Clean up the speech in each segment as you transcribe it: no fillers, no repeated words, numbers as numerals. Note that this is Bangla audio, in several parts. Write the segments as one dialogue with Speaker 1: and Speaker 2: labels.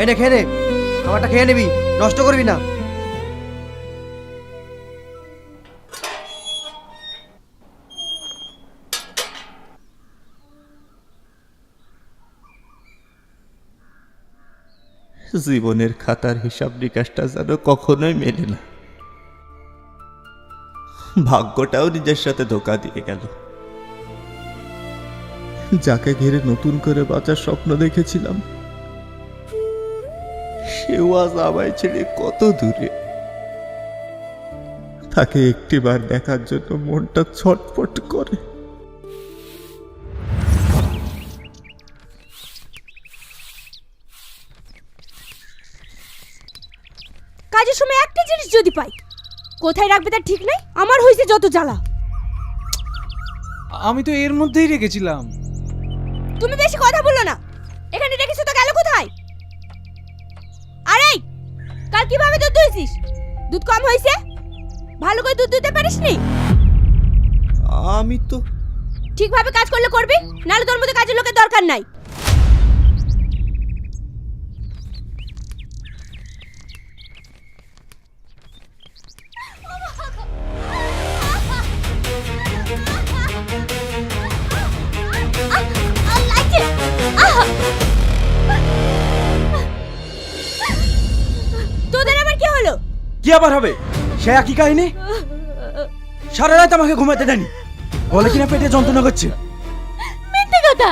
Speaker 1: এনে খেয়ে নে, আমারটা খেয়ে নিবি, নষ্ট করবি না।
Speaker 2: জীবনের খাতার হিসাব নিকাশটা যেন কখনোই মেলে না। ভাগ্যটাও নিজের সাথে ধোঁকা দিয়ে গেল। যাকে ঘিরে নতুন করে বাঁচার স্বপ্ন দেখেছিলাম, সেও আজ আমায় ছেড়ে কত দূরে। তাকে একটিবার দেখার জন্য মনটা ছটফট করে।
Speaker 3: কাজের সময় একটা জিনিস যদি পাই, কোথায় রাখবে তার ঠিক নেই। আমার হয়েছে যত জ্বালা।
Speaker 4: আমি তো এর মধ্যেই রেখেছিলাম।
Speaker 3: তুমি বেশি কথা বলো না। এখানে রেখেছো তো গেল কোথায়? আরে কাল কিভাবে দুধ দুইছিস? দুধ কম হয়েছে? ভালো করে দুধ দিতে পারিসনি?
Speaker 2: আমি তো
Speaker 3: ঠিকভাবে কাজ করলে করবি, নাহলে তোর মধ্যে কাজের লোকের দরকার নাই। তোদের আবার কি হলো?
Speaker 1: কি আবার হবে? সে একই কাহিনী। সারা রাত আমাকে ঘুমাতে দেয়নি, বলে কিনা পেটে যন্ত্রণা করছে।
Speaker 3: মিথ্যে কথা।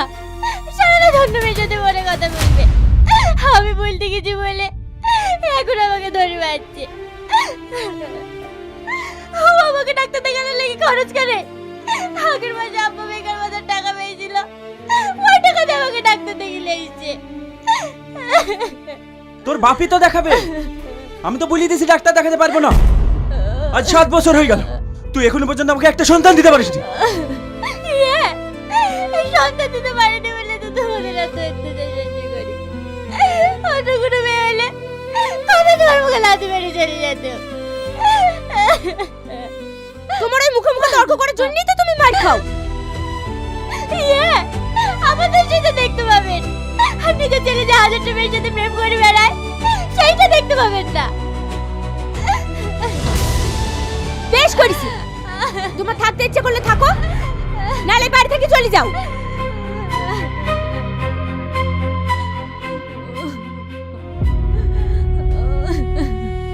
Speaker 3: সারা ধন্য মেয়ের মনে কথা বলবে। আমি বলতে কিছু বলে এখন আমাকে ধরে মারছে। ও আমাকে ডাক্তার দেখানোর লেগে খরচ করে। আগের মাসে আব্বা বেকার বাজার টাকা পেয়েছিল, ওই টাকা দিয়ে আমাকে ডাক্তার দেখিয়ে এসেছে।
Speaker 1: তোর বাপই তো দেখাবে। আমি তো বলিয়ে দিয়েছি ডাক্তার দেখাতে পারবো না। আজ 7 বছর হয়ে গেল, তুই এখনো পর্যন্ত আমাকে একটা সন্তান দিতে পারিসনি।
Speaker 3: সন্তান দিতে পারিনি বলে তো তোমাদের এত সাহায্য করি। অন্য কোনো মেয়ে হলে তবে তোমার মুখে লাথি মেরে চলে যেত। তোমার ওই মুখে মুখে তর্ক করার জন্যই তো তুমি মার খাও। আমাদের সেটা দেখতে পাবেন। আপনি তো ছেলে যে 1000টা মেয়ের সাথে প্রেম করে বেড়ায়, সেইটা দেখতে পাবেন না। বেশ করেছি। তোমার থাকতে ইচ্ছে করলে থাকো, নালে বাড়ি থেকে চলে যাও।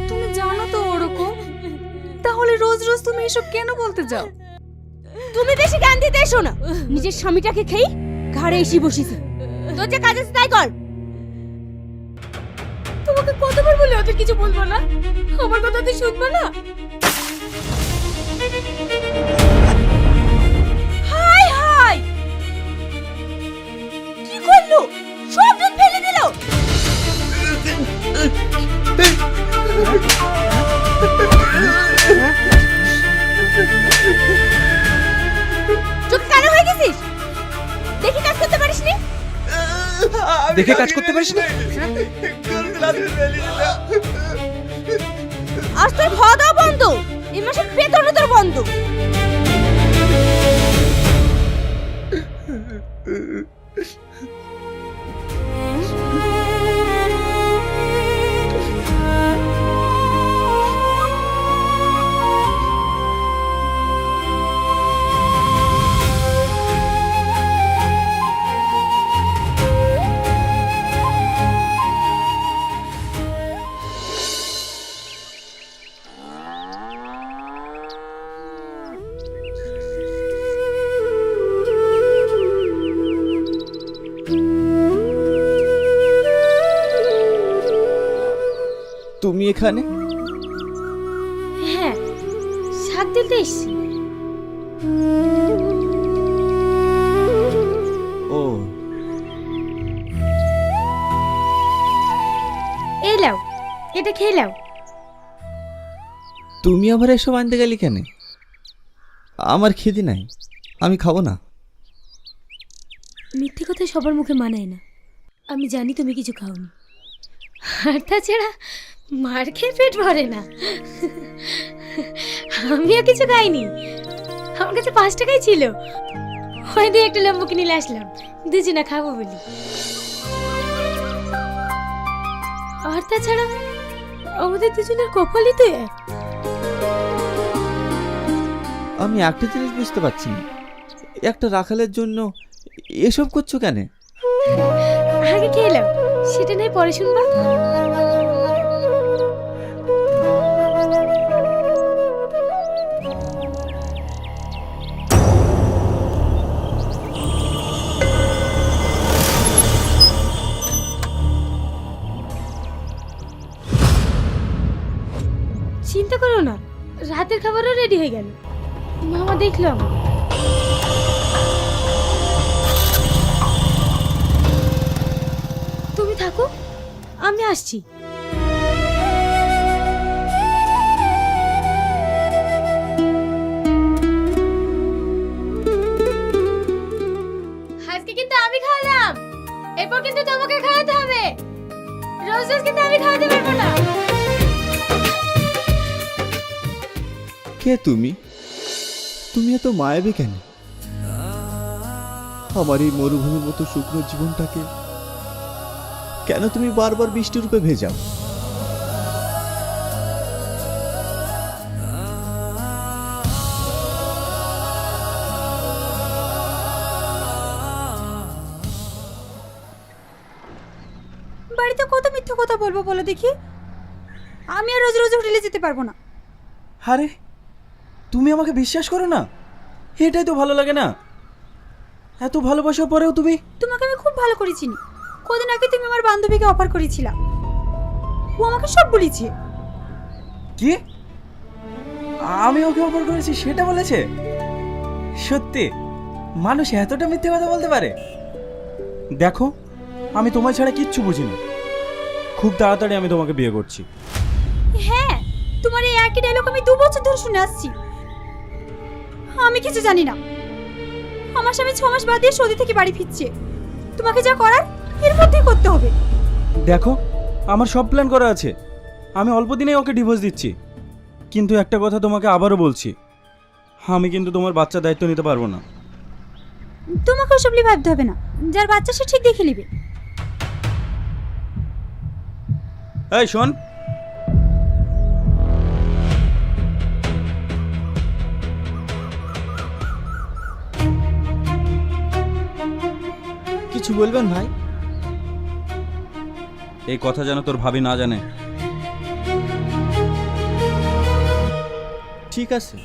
Speaker 5: তুমি জানো তো ওরকম, তাহলে রোজ রোজ তুমি এসব কেন বলতে যাও?
Speaker 3: তুমি বেশি জ্ঞান দিতে এসো না। নিজের স্বামীটাকে খেয়ে ঘাড়ে এসে বসেছে। তোর যে কাজ আছে তাই কর।
Speaker 5: তোমাকে কতবার বলে ওদের কিছু বলবো না, আমার কথা তুই শুনবো না?
Speaker 3: হাই হাই, কি করলো? সব দুধ ফেলে দিল। চোখ কালো হয়ে গেছিস? দেখি কাজ করতে পারিসনি?
Speaker 1: দেখে কাজ করতে পারিস না?
Speaker 3: আজ তোর খাওয়া দাওয়া বন্ধ, এই মাসের বেতনও তোর বন্ধ।
Speaker 2: তুমি এখানে?
Speaker 3: হ্যাঁ, শাক দিতে এসছি।
Speaker 2: ও,
Speaker 3: এই লাও, এটা খেয়ে লাও।
Speaker 2: তুমি আবার এসব আনতে গেলি কেন? আমার খিদে নাই, আমি খাবো না।
Speaker 3: মিথ্যে কথা সবার মুখে মানায় না। আমি জানি তুমি কিছু খাওনি, আর তাছাড়া মার খেয়ে পেট ভরে না। আমিও কিছু খাইনি, আমার কাছে 5 টাকাই ছিল, ওই দিয়ে একটা লেম্বু কিনে নিয়ে আসলাম, দুজনে খাবো বলি। আর তাছাড়া আমাদের দুজনের কপালই তো এক।
Speaker 2: আমি একটা জিনিস বুঝতে পারছি না, একটা রাখালের জন্য এসব করছো কেন?
Speaker 3: আগে খেয়ে এলাম, সেটা নয় পরে শুনবা। চিন্তা করো না, রাতের খাবারও রেডি হয়ে গেল। মামা দেখলো আমাকে। তুমি থাকো, আমি আসছি। আজকে কিন্তু আমি খাওয়ালাম, এরপর কিন্তু তোমাকে খাওয়াতে হবে। রোজ রোজ কিন্তু আমি খাওয়াতে পারবো না।
Speaker 2: কে তুমি? তুমি এত মায়াবী কেন? আমার এই মরুভূমির মতো শুকনো জীবনটাকে কেন তুমি বারবার বৃষ্টি রূপে ভেজাও?
Speaker 5: বাড়িতে কত মিথ্যা কথা বলবো বলো দেখি? আমি আর রোজ রোজ হোটেলে যেতে পারবো না।
Speaker 1: আরে তুমি আমাকে বিশ্বাস করো না? এটাই তো ভালো লাগে না। এত ভালোবাসার পরেও তুমি।
Speaker 5: তোমাকে আমি খুব ভালো করে চিনি। কদিন আগে তুমি আমার বান্ধবীকে অফার করেছিলা, ও আমাকে সব বলেছে।
Speaker 1: কি? আমি ওকে অফার করেছি সেটা বলেছে? সত্যি মানুষ এতটা মিথ্যে কথা বলতে পারে? দেখো, আমি তোমার ছাড়া কিচ্ছু বুঝি না। খুব তাড়াতাড়ি আমি তোমাকে বিয়ে করছি।
Speaker 5: হ্যাঁ, তোমার এই একই ডায়লগ আমি 2 বছর ধরে শুনে আসছি। আমি কিছু জানি না। আমার স্বামী 6 মাস বাদ দিয়ে সৌদি থেকে বাড়ি ফিরছে। তোমাকে যা করার এর মধ্যেই করতে হবে।
Speaker 1: দেখো, আমার সব প্ল্যান করা আছে। আমি অল্প দিনেই ওকে ডিভোর্স দিচ্ছি। কিন্তু একটা কথা তোমাকে আবারও বলছি, আমি কিন্তু তোমার বাচ্চার দায়িত্ব নিতে পারবো না।
Speaker 5: তোমাকে ওসব নিয়ে ভাবতে হবে না, যার বাচ্চা সে ঠিক দেখে নেবে।
Speaker 1: এই শোন,
Speaker 2: কিছু বলবেন ভাই?
Speaker 1: এই কথা যেন তোর ভাবি না জানে।
Speaker 2: ঠিক আছে।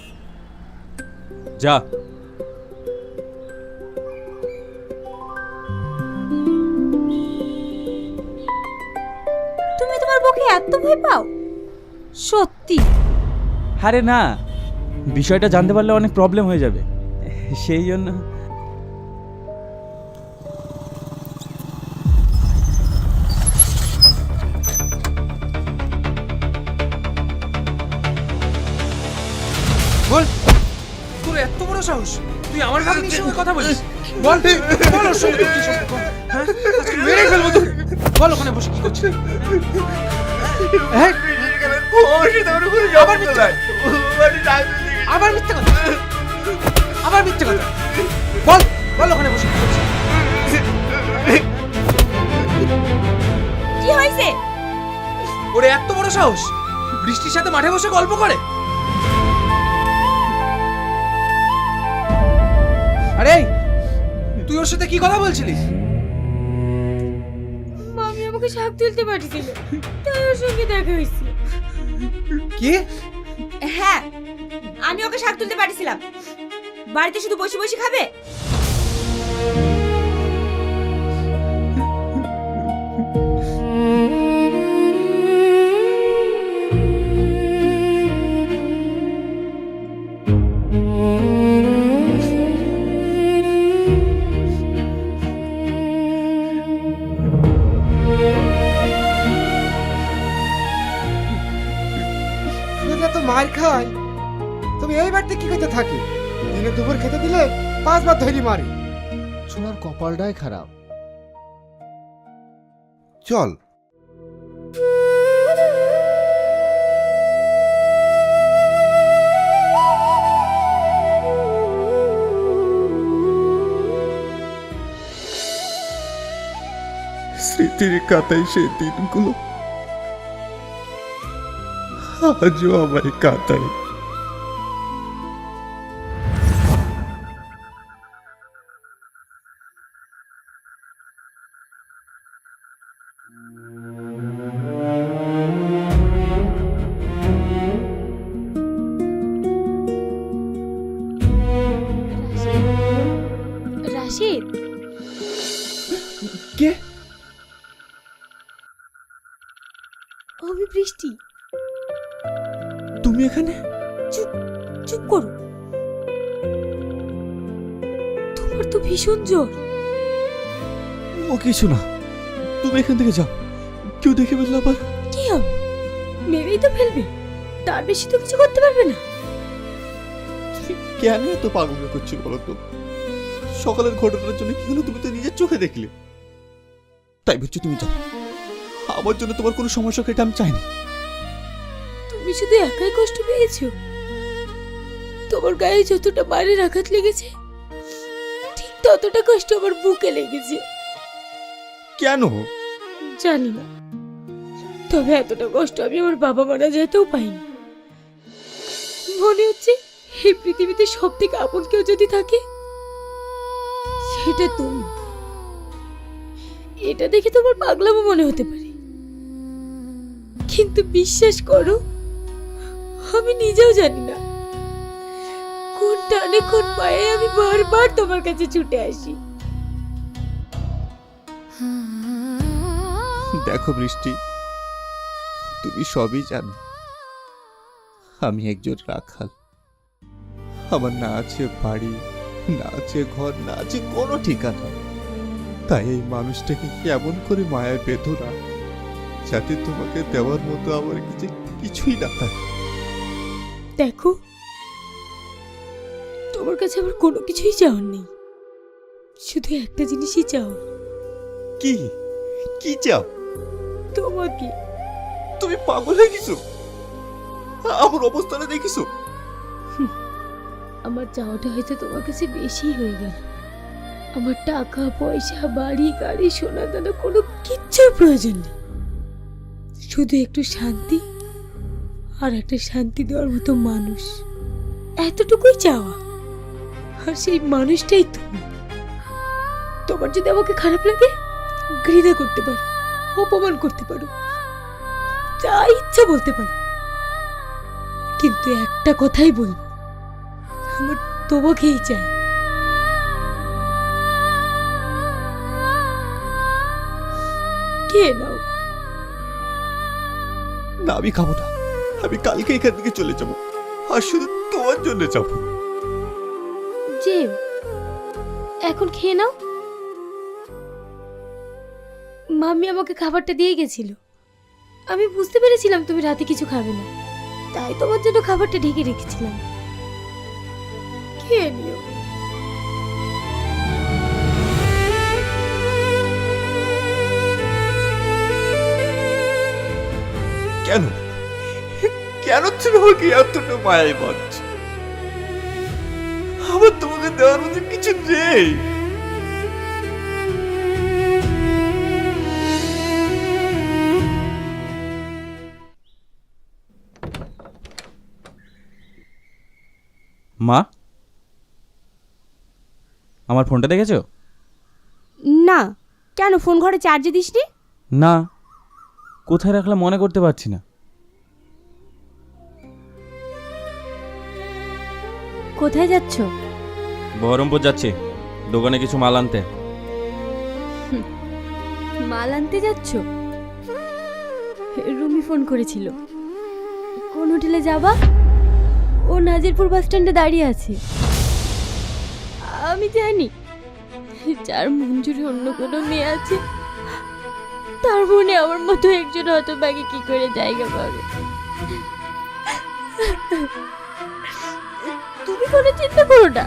Speaker 1: যা।
Speaker 5: তুমি তোমার বউকে এত ভয় পাও? সত্যি?
Speaker 1: আরে না, বিষয়টা জানতে পারলে অনেক প্রবলেম হয়ে যাবে, সেই জন্য।
Speaker 4: বল, তোর এত বড় সাহস, তুই আমার ভাগ্নির সঙ্গে কথা বলিস? বল বল, ওর সঙ্গে তোর কি সম্পর্ক? হ্যাঁ, আজকে মেরে ফেলবো তোকে। বল, ওখানে বসে কি করছিস? হ্যাঁ, আবার মিথ্যে কথা, আবার মিথ্যে কথা। বল বল, ওখানে বসে কি করছিস?
Speaker 3: কি হয়েছে?
Speaker 4: ওর এত বড় সাহস, বৃষ্টির সাথে মাঠে বসে গল্প করে। আরে তুই ওর সাথে কি কথা বলছিলিস?
Speaker 3: মামি আমাকে শাক তুলতে পাঠিয়েছিল, তাই ওর সঙ্গে দেখা হয়েছে।
Speaker 4: কি?
Speaker 3: হ্যাঁ, আমি ওকে শাক তুলতে পাঠিয়েছিলাম। বাড়িতে শুধু বসে বসে খাবে?
Speaker 6: তো মার খায়, তুমি এই বাড়িতে কি করতে থাকি? দিনে দুপুর খেতে দিলে 5 বার ধরি মারি। সোনার কপালটাই খারাপ। চল। স্মৃতির কাতায় সেই দিনগুলো
Speaker 2: আজও আমায় কাঁদায়।
Speaker 3: রাশিদ,
Speaker 1: কে?
Speaker 3: আমি বৃষ্টি।
Speaker 1: তুমি এখানে?
Speaker 3: চুপ করো, তোমার তো ভীষণ জ্বর।
Speaker 2: ও কিছু না, তুমি এখান থেকে যাও, কেউ দেখে ফেললে আবার।
Speaker 3: কি হবে, মেরেই তো ফেলবে, তার বেশি তো কিছু করতে পারবে না।
Speaker 2: কেন এত পাগল করছো বলো তো? সকালের ঘটনার জন্য কি হলো তুমি তো নিজের চোখে দেখলে। তাই বলছো তুমি যাও, আমার জন্য তোমার কোনো সমস্যা কেটে আমি চাইনি।
Speaker 3: তুমি শুধু একাই কষ্ট পেয়েছো? তোমার গায়ে যতটা মারের আঘাত লেগেছে ঠিক ততটা কষ্ট আমার বুকে লেগেছে।
Speaker 2: কেন?
Speaker 3: জানি না, তবে এতটা কষ্ট আমি আমার বাবা মারা যেতেও পাইনি। মনে হচ্ছে এই পৃথিবীতে সব থেকে আপন কেউ যদি থাকে সেটা তুমি। এটা দেখে তোমার পাগলামো মনে হতে পারে, কিন্তু বিশ্বাস করো আমি নিজেও জানি না কোন টানে কোন পায়ে আমি বারবার তোমার কাছে ছুটে আসি।
Speaker 2: দেখো বৃষ্টি, তুমি সবই জানো, আমি একজন রাখাল। আমার না আছে বাড়ি, না আছে ঘর, না আছে কোনো ঠিকানা। তাই এই মানুষটাকে কেমন করে মায়ায় বেঁধো না, যাতে তোমাকে দেওয়ার মতো আমার কাছে কিছুই না থাকে।
Speaker 3: দেখো, তোমার কাছে আমার কোনো কিছুই চাওয়ার নেই, শুধু একটা জিনিসই চাও।
Speaker 2: কি কি চাও?
Speaker 3: তোমাকে।
Speaker 2: তুমি পাগল হয়ে গেছো? আমার অবস্থাটা দেখিছো?
Speaker 3: আমার চাওয়াটা হয়তো তোমার কাছে বেশি হয়ে গেল। আমার টাকা পয়সা বাড়ি গাড়ি সোনা দানা কোনো কিচ্ছুর প্রয়োজন নেই, শুধু একটু শান্তি আর একটা শান্তি দেওয়ার মতো মানুষ, এতটুকুই চাওয়া। আর সেই মানুষটাই তুমি। তোমার যদি আমাকে খারাপ লাগে ঘৃণা করতে পারো, অপমান করতে পারো, যা ইচ্ছা বলতে পারো, কিন্তু একটা কথাই বলবো, আমার তোমাকেই চাই। কে নাও।
Speaker 2: না আমি খাবো না, আমি কালকে এখান থেকে চলে যাবো, আর শুধু তোমার জন্য যাবো।
Speaker 3: যে এখন খেয়ে নাও। মাম্মি আমাকে খাবারটা দিয়ে গেছিল, আমি বুঝতে পেরেছিলাম তুমি রাতে কিছু খাবে না, তাই তোমার জন্য খাবারটা ঢেকে রেখেছিলাম। খেয়ে নিও।
Speaker 2: কেন কেন তুমি আমাকে এতটা মায়ায় বাঁধছো? আমার তোমাকে দেওয়ার মতো কিছু নেই।
Speaker 1: মা, আমার ফোনটা দেখেছো?
Speaker 3: না, কেন ফোন ঘরে চার্জে দিসনি?
Speaker 1: না, কোথায় রাখলাম মনে করতে পারছি না।
Speaker 3: কোথায় যাচ্ছ?
Speaker 1: বহরমপুর যাচ্ছি, দোকানে কিছু মাল আনতে।
Speaker 3: মাল আনতে যাচ্ছ? রুমি ফোন করেছিল। কোন হোটেলে যাবা? ও নাজিরপুর বাস স্ট্যান্ডে দাঁড়িয়ে আছে। আমি জানি যার মন জুড়ে অন্য কোনো মেয়ে আছে তার মনে আমার মতো একজন হতভাগী কি করে জায়গা পাবে। তুমি কোনো চিন্তা করো না,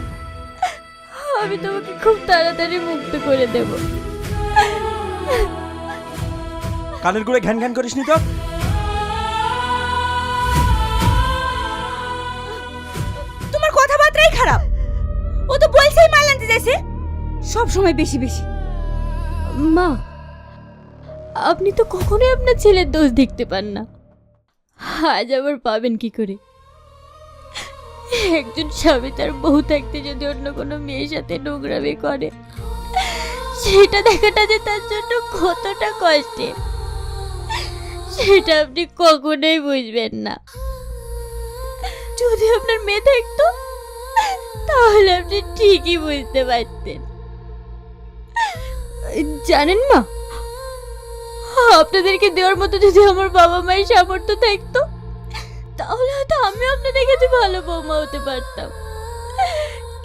Speaker 3: আমি তোমাকে খুব তাড়াতাড়ি মুক্ত করে দেব।
Speaker 1: কানের গুঁড়ে ঘ্যান ঘ্যান করিস নি তো।
Speaker 3: তোমার কথাবার্তাই খারাপ। ও তো বলছেই মাল আনতে যাচ্ছে, সব সময় বেশি বেশি। মা, আপনি তো কখনোই আপনার ছেলের দোষ দেখতে পান না। আজ আবার পাবেন কি করে? একজন স্বামী তার বউ থাকতে যদি অন্য কোনো মেয়ের সাথে নোংরামি করে, সেটা দেখাটা যে তার জন্য কতটা কষ্টের, সেটা আপনি কখনোই বুঝবেন না। যদি আপনার মেয়ে থাকতো তাহলে আপনি ঠিকই বুঝতে পারতেন। জানেন মা, আপনাদেরকে দেওয়ার মতো যদি আমার বাবা মায়ের সামর্থ্য থাকতো, তাহলে হয়তো আমি আপনাদের কাছে ভালো বৌমা হতে পারতাম।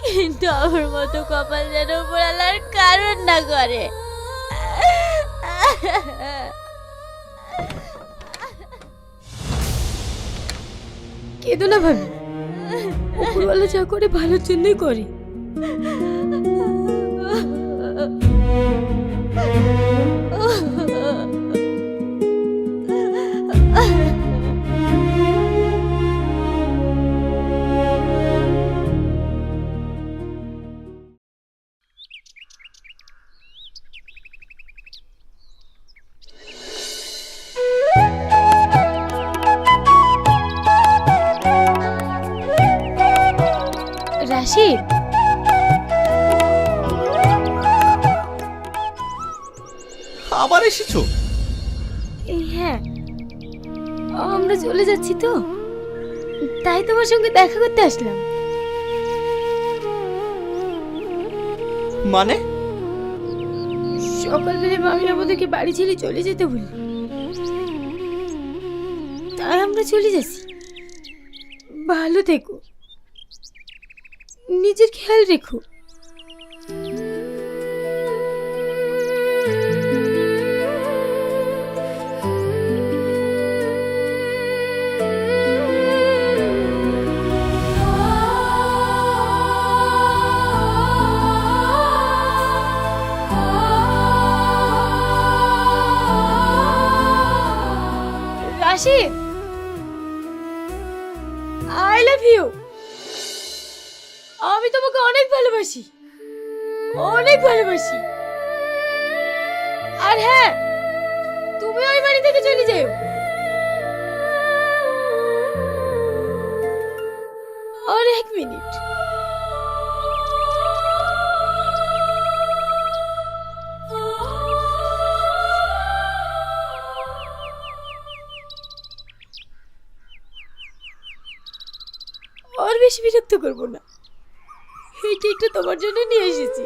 Speaker 3: কিন্তু আমার মতো কপাল যেন উপরালার কারণ না করে। কেঁদো না ভাবি, উপরওয়ালা যা করে ভালোর জন্যই করে। রাশিদ,
Speaker 2: আবার এসেছো?
Speaker 3: হ্যাঁ, আমরা চলে যাচ্ছি তো, তাই তোমার সঙ্গে দেখা করতে আসলাম।
Speaker 2: মানে?
Speaker 3: সকালবেলা মামি আমাদেরকে বাড়ি ছেড়ে চলে যেতে বলল, তাই আমরা চলে যাচ্ছি। ভালো থেকো, নিজের খেয়াল রেখো। Rashid, I love you. আমি তোমাকে অনেক ভালোবাসি, অনেক ভালোবাসি। আর হ্যাঁ, তুমি ওই বাড়ি থেকে চলে যাও। আর 1 মিনিট। আর বেশি বিরক্ত করবো না, এই কেকটা তোমার জন্য নিয়ে এসেছি।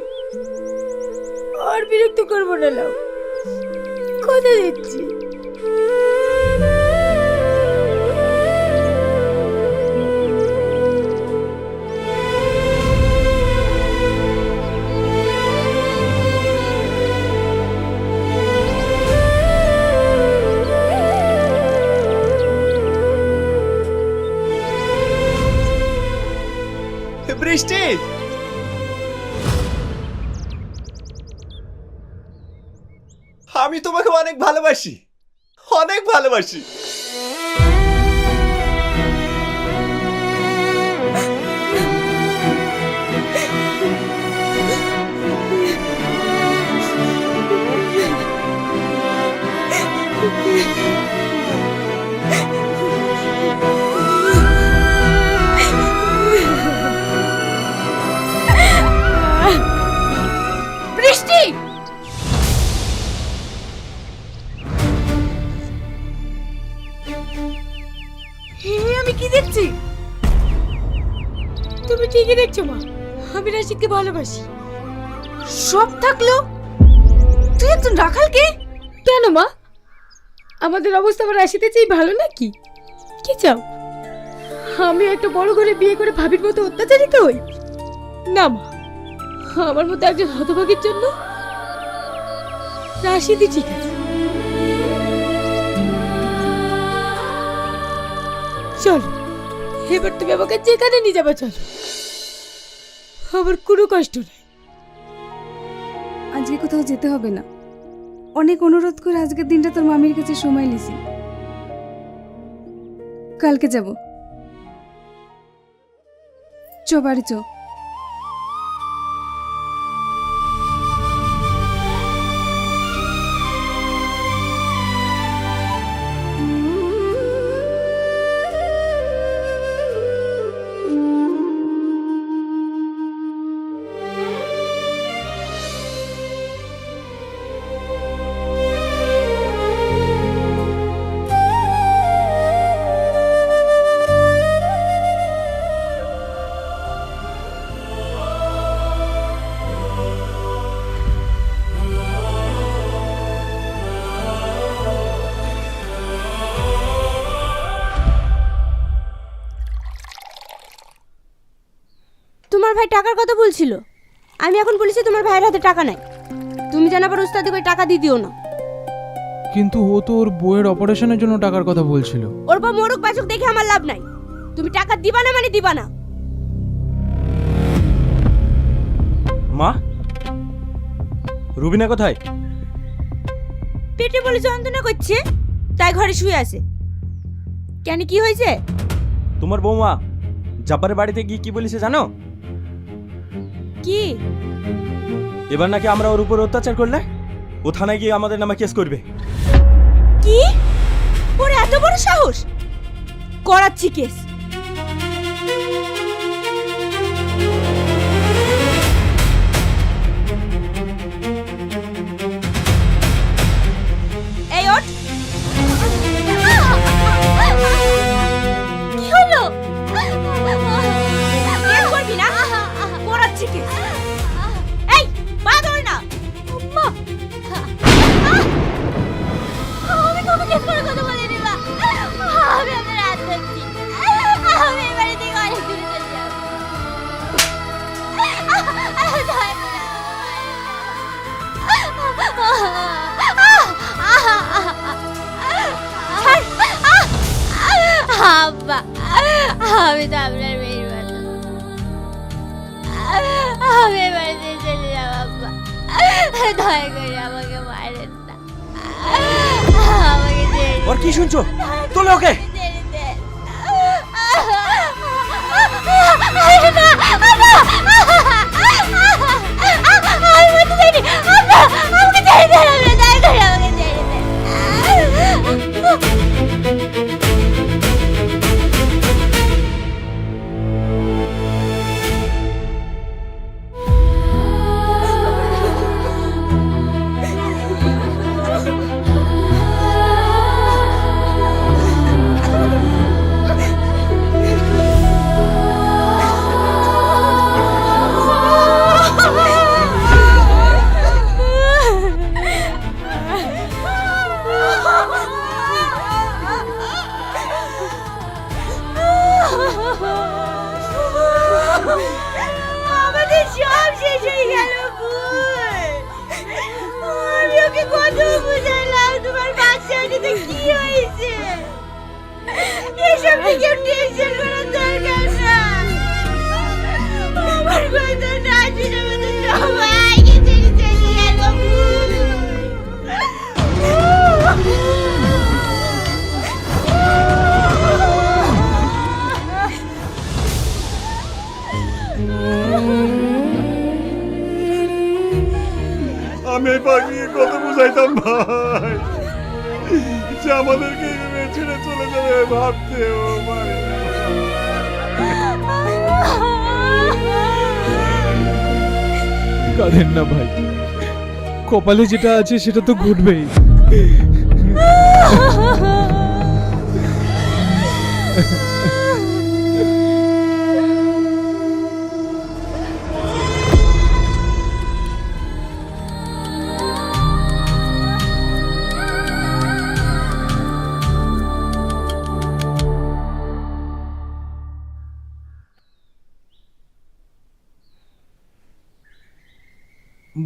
Speaker 3: আর বিরক্ত করবো না, লাও, কথা দিচ্ছি।
Speaker 2: বৃষ্টি, আমি তোমাকে অনেক ভালোবাসি, অনেক ভালোবাসি।
Speaker 3: বৃষ্টি, আমি কি দেখছি? তুমি ঠিকই দেখছো মা, আমি রাশিদকে ভালোবাসি।
Speaker 5: সব থাকলো, তুই একজন রাখালকে?
Speaker 3: কেন মা, আমাদের অবস্থা আমার রাশিদের চেয়ে ভালো নাকি? কি চাও, আমি একটা বড় ঘরে বিয়ে করে ভাবির মতো অত্যাচারিত হই? না মা, আমার মতো একজন হতভাগীর জন্য রাশিদই ঠিক আছে। চলো, এবার তুমি আমাকে যেখানে নিয়ে যাবে চলো, আমার কোনো কষ্ট নেই।
Speaker 5: আজকে কোথাও যেতে হবে না, অনেক অনুরোধ করে আজকের দিনটা তোর মামির কাছে সময় নিছি। কালকে যাব, চ বাড়ি চ।
Speaker 3: তোমার ভাই টাকার কথা বলছিল। আমি এখন বলেছি তোমার ভাইয়ের হাতে টাকা নাই, তুমি যেন আবার উস্তাদি করে টাকা দিয়ে দিও না।
Speaker 4: কিন্তু ও তো ওর বউয়ের অপারেশনের জন্য টাকার কথা বলছিল।
Speaker 3: ওর বা মোরক বাচক দেখে আমার লাভ নাই, তুমি টাকা দিবা না মানে দিবা না।
Speaker 1: মা, রুবিনা কোথায়?
Speaker 3: পেটে বলে যন্ত্রণা করছে, তাই ঘরে শুয়ে আছে। কেন, কি হয়েছে?
Speaker 1: তোমার বৌমা জব্বারের বাড়িতে গিয়ে কি বলেছে জানো?
Speaker 3: কি?
Speaker 1: এবার নাকি আমরা ওর উপর অত্যাচার করলে ও থানায় গিয়ে আমাদের নামে কেস করবে।
Speaker 3: কি? ওর এত বড় সাহস! করাচ্ছি কেস। এই ওঠ। কি হলো? কেস করবি না? করাচ্ছি কেস। এই পা ধরে না। আম্মা, আমি তোমাকে কেস করার কথা বলিনি মা। আমি আপনার হাত ধরছি। আমি এই বাড়ি থেকে অনেক দূরে চলে যাব। আব্বা, আমি তো আপনার মেয়ের মতো। আমি এই বাড়িতে চলে যাব আব্বা। দয়া করে আমাকে মারেন না। আমাকে ছেড়ে দিন।
Speaker 1: ওর কি শুনছো? তোলো ওকে।
Speaker 3: ছেড়ে দেন। আরে না, আব্বা! আমি মরতে চাইনি। আব্বা, আমাকে ছেড়ে দেন। আব্বা, দয়া করে আমাকে ছেড়ে দেন। আমাদের সব শেষ হয়ে গেল। আমি ওকে কত বুঝালাম তোমার বাচ্চাটিতে কি হয়েছে, এসব কেউ টেনশন করার দরকার না। আমার কথা না শুনে আমাদের সবাইকে ছেড়ে চলে গেল।
Speaker 2: আমি এই পাখিকে কত বুঝাইতাম ভাই যে আমাদেরকে এভাবে ছেড়ে চলে যাবে, ভাবতে ও পারে না।
Speaker 4: কাঁদেন না ভাই, কপালে যেটা আছে সেটা তো ঘটবেই।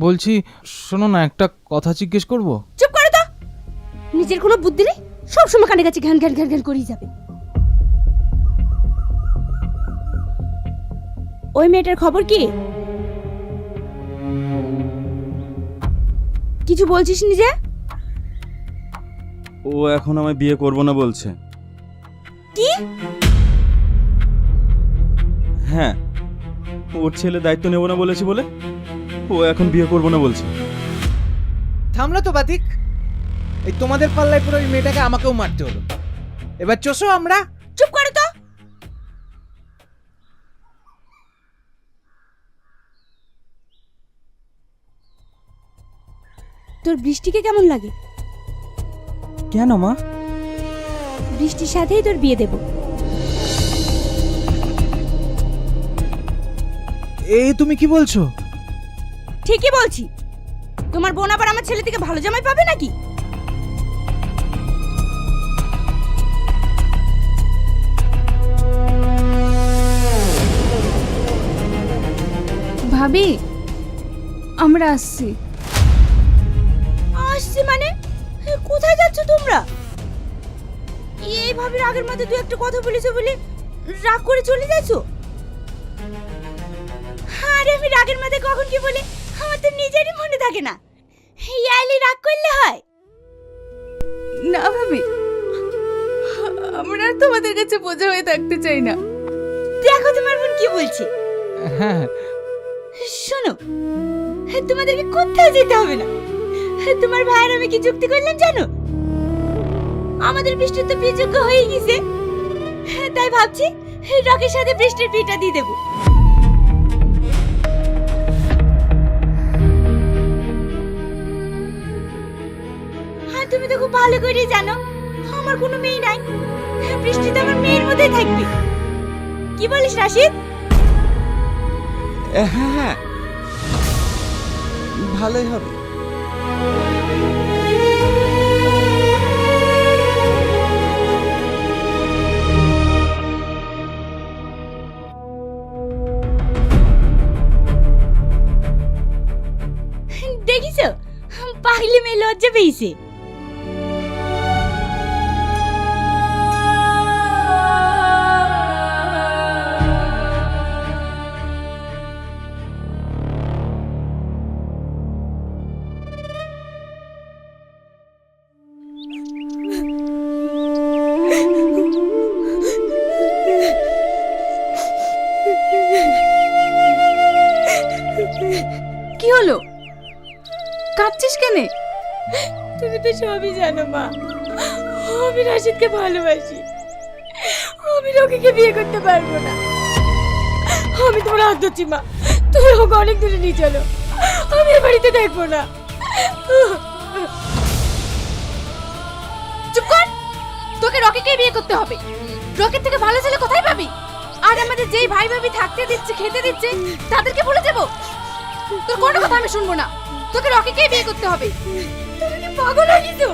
Speaker 4: বলছি শোনো না, একটা কথা জিজ্ঞেস করব?
Speaker 3: চুপ করো তো, নিজের কোনো বুদ্ধি নেই, সব সময় কানে কাছে ঘ্যান ঘ্যান ঘ্যান ঘ্যান করেই যাবে। ওই মেয়েটার খবর কি? কিছু বলছিস নিজে?
Speaker 1: ও এখন আমায় বিয়ে করবো না বলছে।
Speaker 3: কি?
Speaker 1: হ্যাঁ, ওর ছেলে দায়িত্ব নেব না বলেছি বলে ও এখন বিয়ে করবো না বলছে।
Speaker 7: থামলো তো বাতিক, এই তোমাদের পাল্লায় পড়ে ওই মেয়েটাকে আমাকেও মারতে হলো। এবার চোষো আমরা।
Speaker 3: চুপ করো তো। তোর বৃষ্টিকে কেমন লাগে?
Speaker 1: কেন মা?
Speaker 3: বৃষ্টির সাথেই তোর বিয়ে দেব।
Speaker 7: এই তুমি কি বলছো?
Speaker 3: ঠিকই বলছি। তোমার বোন আবার আমার ছেলে থেকে ভালো জামাই পাবে নাকি?
Speaker 5: ভাবি আমরা আসছি। আসছি মানে? কোথায় যাচ্ছ তোমরা? এই ভাবির আগের মধ্যে দু একটা কথা বলেছো বলে রাগ করে চলে যাচ্ছো? আরে আমি রাগের মধ্যে কখন কি বলি আমার তো নিজেরই মনে থাকে না। ইয়ালি রাগ করলে হয় না ভাবি, আমরা আর তোমাদের কাছে বোঝা হয়ে থাকতে চাই না। দেখো তোমার বোন কি বলছে।
Speaker 7: হ্যাঁ
Speaker 5: শোনো, তোমাদেরকে কোথাও যেতে হবে না। তোমার ভাইয়ের আমি কি যুক্তি করলাম জানো? আমাদের বৃষ্টির তো বিযোগ্য হয়ে গেছে, তাই ভাবছি রকের সাথে বৃষ্টির বিয়েটা দিয়ে দেবো। হ্যাঁ তুমি তো খুব ভালো করেই জানো আমার কোনো মেয়ে নাই, বৃষ্টি তো আমার মেয়ের মধ্যেই থাকবে। কি বলিস রাশিদ?
Speaker 2: হ্যাঁ হ্যাঁ, ভালোই হবে।
Speaker 5: দেখিস পাগলি মেয়ে লজ্জা পেয়েছে। কি হলো, কাঁদছিস কেন? তুমি তো সবই জানো মা, আমি রাশিদকে ভালোবাসি। আমি রকিকে বিয়ে করতে পারবো না। আমি তোমার হাত ধরছি মা, তুমি আমাকে অনেক দূরে নিয়ে চলো, আমি এ বাড়িতে দেখবো না। চুপ কর, তোকে রকিকে বিয়ে করতে হবে। রকির থেকে ভালো ছেলে কোথায় পাবি? আর আমাদের যেই ভাই ভাবি থাকতে দিচ্ছে খেতে দিচ্ছে তাদেরকে ভুলে যাবো? তোর কোনো কথা আমি শুনবো না, তোকে রকিকেই বিয়ে করতে হবে। তুমি কি পাগল হয়ে গেছো?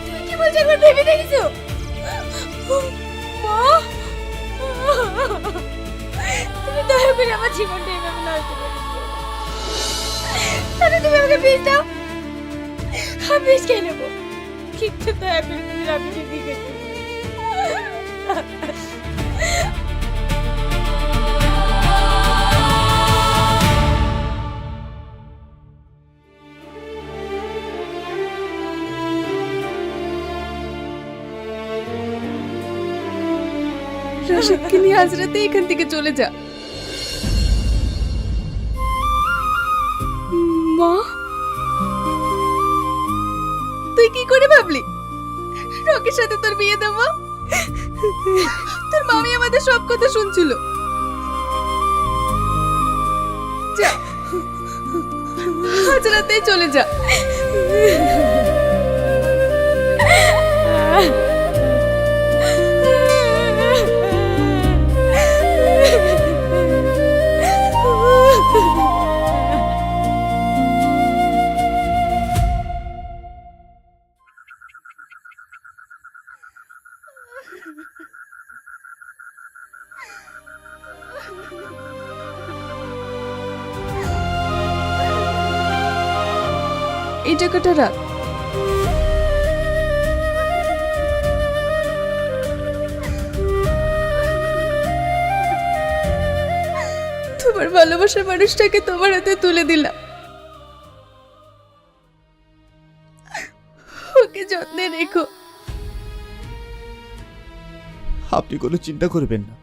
Speaker 5: তুমি কি বলছো একবার ভেবে দেখেছো? মা, তুমি দয়া করে আমার জীবনটা এভাবে নষ্ট করে দিও না। তাহলে তুমি আমাকে বিয়ে দাও, আমি বিষ খেয়ে নেবো, কিন্তু দয়া করে তুমি রকিকে বিয়ে করতে দিও। রাশিদকে নিয়ে আজ রাতে এখান থেকে চলে যা। মা, তুই কি করে ভাবলি রকির সাথে তোর বিয়ে দেবো? তোর মামি আমাদের সব কথা শুনছিল। যা, আজ রাতেই চলে যা। এই টাকাটা রাখ। তোমার ভালোবাসার মানুষটাকে তোমার হাতে তুলে দিলাম, ওকে যত্নে রেখো।
Speaker 2: আপনি কোনো চিন্তা করবেন না,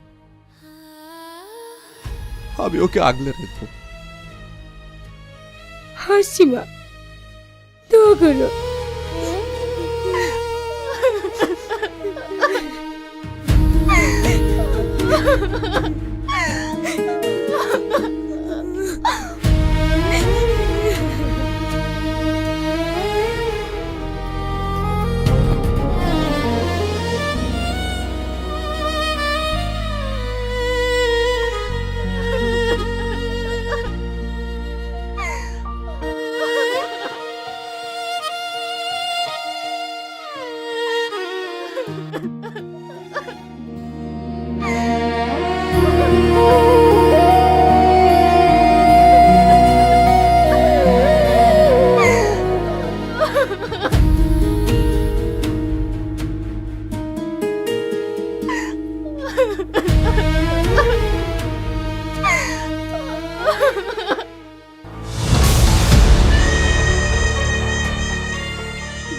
Speaker 2: আমি ওকে আগলে রাখবো।
Speaker 3: হাসি মা, দোয়া করো।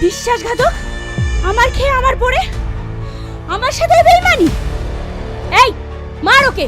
Speaker 5: বিশ্বাসঘাতক, আমার খেয়ে আমার পরে আমার সাথে বেইমানি। এই মার ওকে।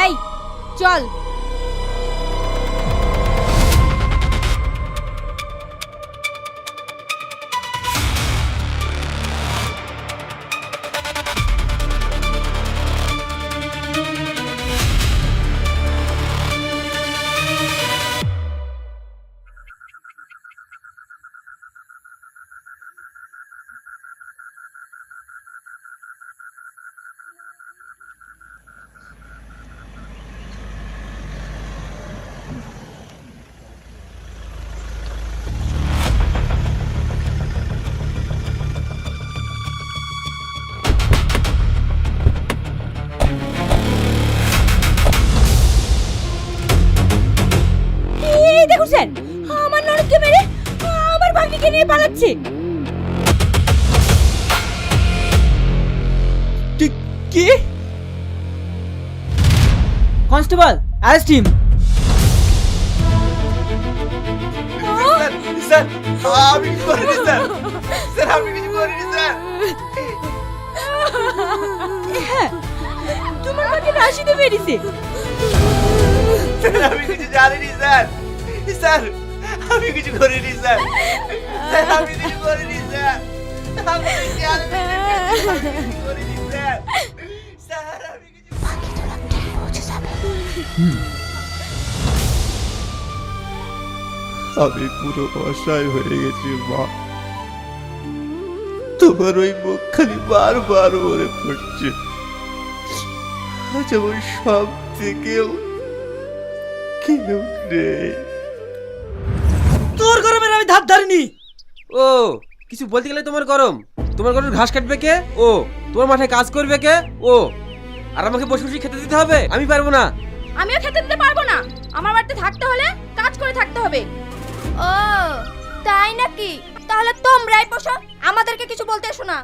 Speaker 5: এই চল। এই দেখুন স্যার, আমার ননদকে মেরে আমার ভাগ্নিকে নিয়ে পালাচ্ছে।
Speaker 1: কি? Constable, arrest him.
Speaker 2: স্যার আমি কিছু করিনি স্যার। স্যার আমি কিছু করিনি স্যার।
Speaker 5: হ্যাঁ, তোমার মাকে রাশিদে মেরেছে।
Speaker 2: স্যার আমি কিছু জানিনি স্যার। স্যার আমি কিছু করিনি স্যার। স্যার আমি কিছু করিনি স্যার। আমি কিছু জানিনি, আমি কিছু করিনি স্যার। স্যার আমি কিছু আমি পুরো অসহায় হয়ে গেছি মা। তোমার ওই মুখ খালি বারবার মনে পড়ছে। আজ আমার সব থেকেও কেউ নেই।
Speaker 1: তোর গরমের আমি ধার ধারিনি। ও কিছু বলতে গেলে তোমার গরম। তোমার গরুর ঘাস কাটবে কে? ও তোমার মাঠে কাজ করবে কে? ও আর আমাকে বসে বসে খেতে দিতে হবে? আমি পারবো না।
Speaker 5: আমিও খেতে দিতে পারবো না। আমার বাড়িতে থাকতে হলে কাজ করে থাকতে হবে। ও তাই নাকি? তাহলে তোমরাই পোষো, আমাদেরকে কিছু বলতে এসো না।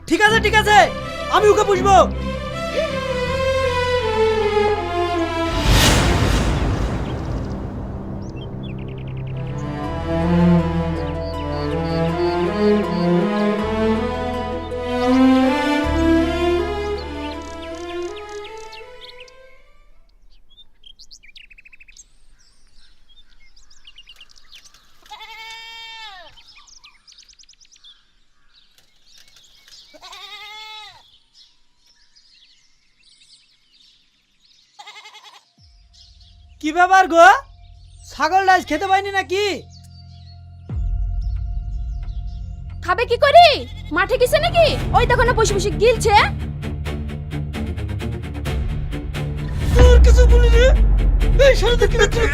Speaker 1: ঠিক আছে ঠিক আছে, আমি ওকে পুষবো। কি ব্যাপার গো? ছাগল ডাস খেতে পাইনি নাকি?
Speaker 5: খাবে কি করি? মাঠে গেছে নাকি? ওই দেখো না বসে বসে গিলছে।
Speaker 1: তোর কিছু বলিনি। এই সারাদিন কি করছিস?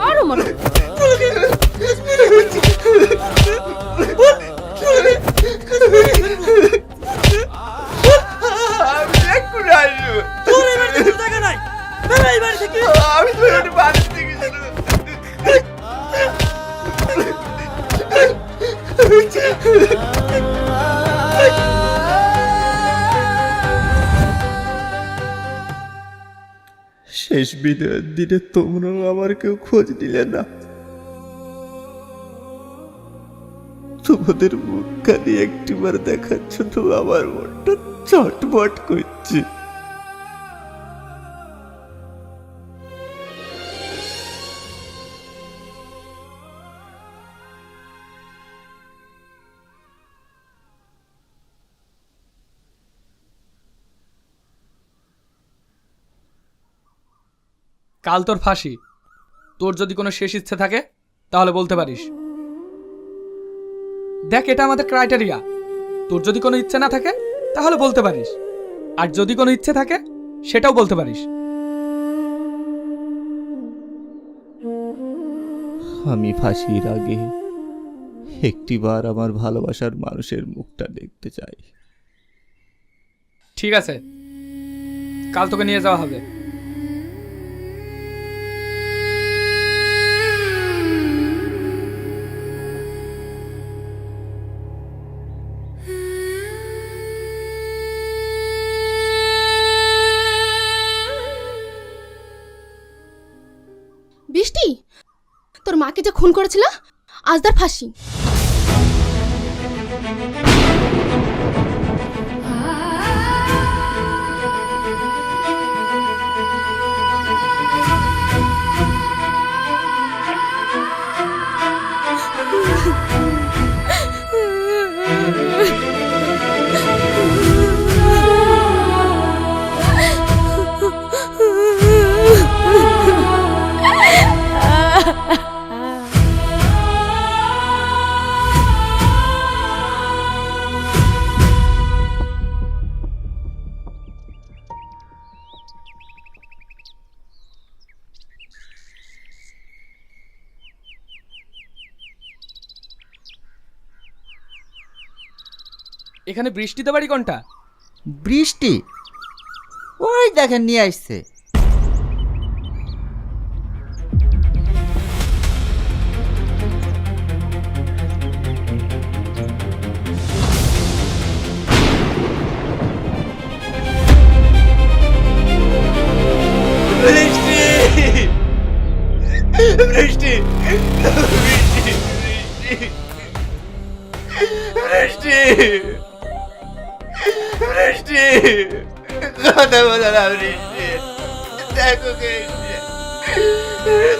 Speaker 5: আরো মনে
Speaker 2: আমি এক্ষুনি আসবো।
Speaker 1: তোর এই বাড়িতে কোনো জায়গা নাই। বেরো এই বাড়ি থেকে।
Speaker 2: আমি তো একটু বাড়ি থেকে যাবো। শেষ বিদায়ের দিনে তোমরাও আমার কেউ খোঁজ দিলে না। তোমাদের মুখখানি একটিবার দেখার জন্য আমার মনটা চটপট করছে।
Speaker 4: কাল তোর ফাঁসি। তোর যদি কোনো শেষ ইচ্ছে থাকে তাহলে বলতে পারিস। দেখ এটা আমাদের ক্রাইটেরিয়া। তোর যদি কোনো ইচ্ছে না থাকে তাহলে বলতে পারিস, আর যদি কোনো ইচ্ছে থাকে সেটাও বলতে পারিস।
Speaker 2: আমি ফাঁসির আগে একটিবার আমার ভালোবাসার মানুষের মুখটা দেখতে চাই।
Speaker 4: ঠিক আছে, কাল তোকে নিয়ে যাওয়া হবে।
Speaker 8: বৃষ্টি, তোর মাকে যে খুন করেছিল আজ তার ফাঁসি।
Speaker 4: এখানে বৃষ্টিতে বাড়ি কোনটা?
Speaker 9: বৃষ্টি ওই দেখেন নিয়ে আসছে।
Speaker 2: বৃষ্টি, বৃষ্টি, বৃষ্টি, কথা বলো না বৃষ্টি। দেখো কে এসছে,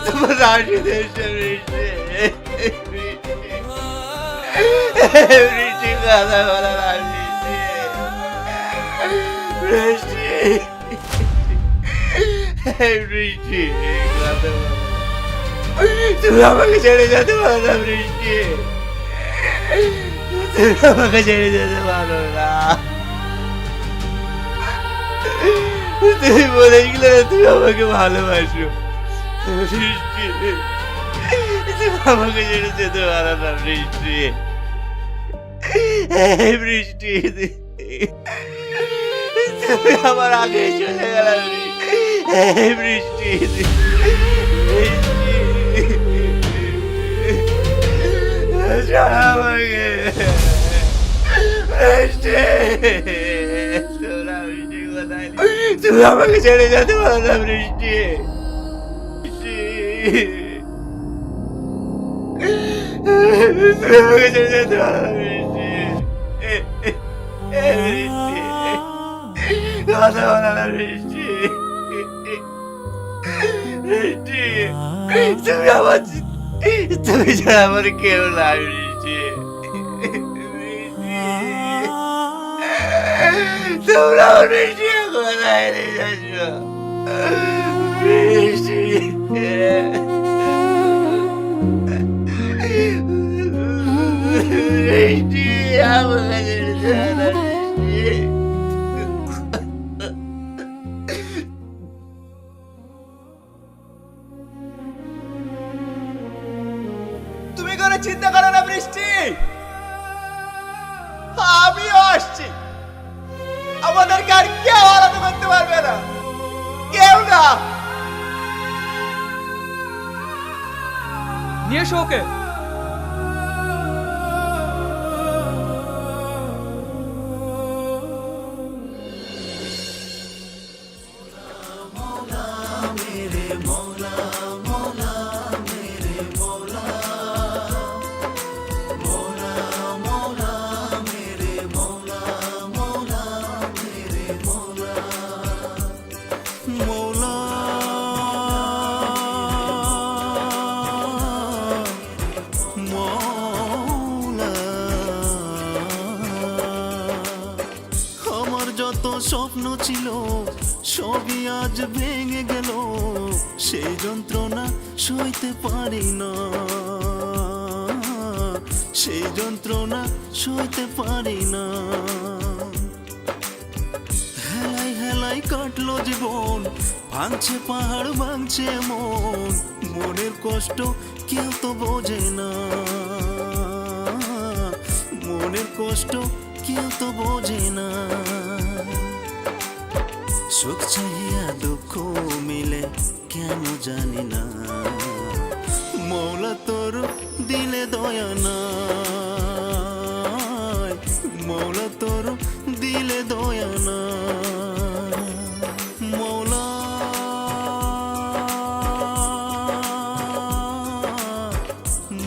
Speaker 2: তোমার রাশিদ এসছে। বৃষ্টি, বৃষ্টি, কথা বলো না বৃষ্টি। বৃষ্টি, বৃষ্টি, কথা বলো। তুমি আমাকে ছেড়ে যেতে পারো না বৃষ্টি, তুমি আমাকে ছেড়ে যেতে পারো না। তুমি বলেছিলে তুমি আমাকে ভালোবাসো বৃষ্টি, তুমি আমাকে ছেড়ে যেতে পারো না বৃষ্টি। বৃষ্টি, তুমি আমার আগে চলে গেল বৃষ্টি। তুমি আমাকে ছেড়ে যেতে পারো না বৃষ্টি। তুমি আমাকে ছেড়ে যেতে পারো না বৃষ্টি। কথা বলো না বৃষ্টি। বৃষ্টি, তুমি আমার, তুমি ছাড়া আমার কেউ না বৃষ্টি। তোমরা আমার বৃষ্টি কোথায় নিয়ে যাচ্ছ বৃষ্টি? বৃষ্টি, আমার কাছে বৃষ্টি। তুমি কোনো চিন্তা করো না বৃষ্টি, আমিও আসছি। আমাদেরকে আর কেউ আলাদা করতে পারবে না, কেউ না।
Speaker 4: নিয়ে এসো ওকে।
Speaker 10: স্বপ্ন ছিল সবই আজ ভেঙে গেল, সেই যন্ত্রণা সইতে পারি না, সেই যন্ত্রণা সইতে পারি না। হেলাই হেলাই কাটলো জীবন, ভাঙছে পাহাড় ভাঙছে মন, মনের কষ্ট কেউ তো বোঝে না, মনের কষ্ট কেউ তো বোঝে না। সুখ চাহিয়া দুঃখ মিলে কেন জানি না, মৌলা তোর দিলে দয়া নাই, মৌলা তোর দিলে দয়া না। মৌলা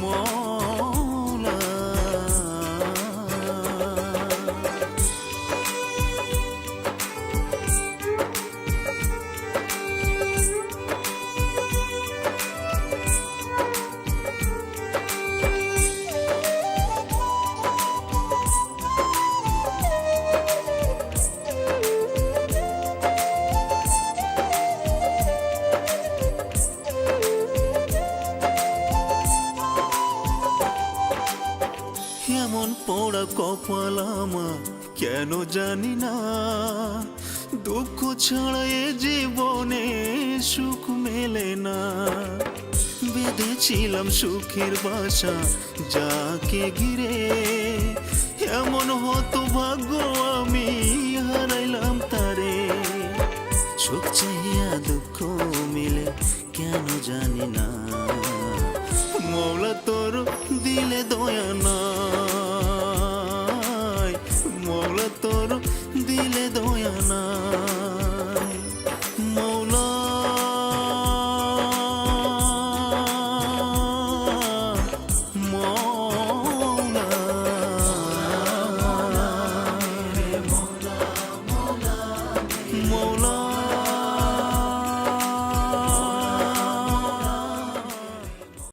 Speaker 10: মৌলা এমন পোড়া কপাল আমার কেন জানি না, দুঃখ ছাড়া এ জীবনে সুখ মেলে না। বেঁধেছিলাম সুখের বাসা যাকে ঘিরে, এমন হতো ভাগ্য আমি হারাইলাম তারে। সুখ চাইয়া দুঃখ মিলে কেন জানি না, মৌলা তোর দিলে দয়া নাই, মৌলা তোর দিলে দয়া নাই।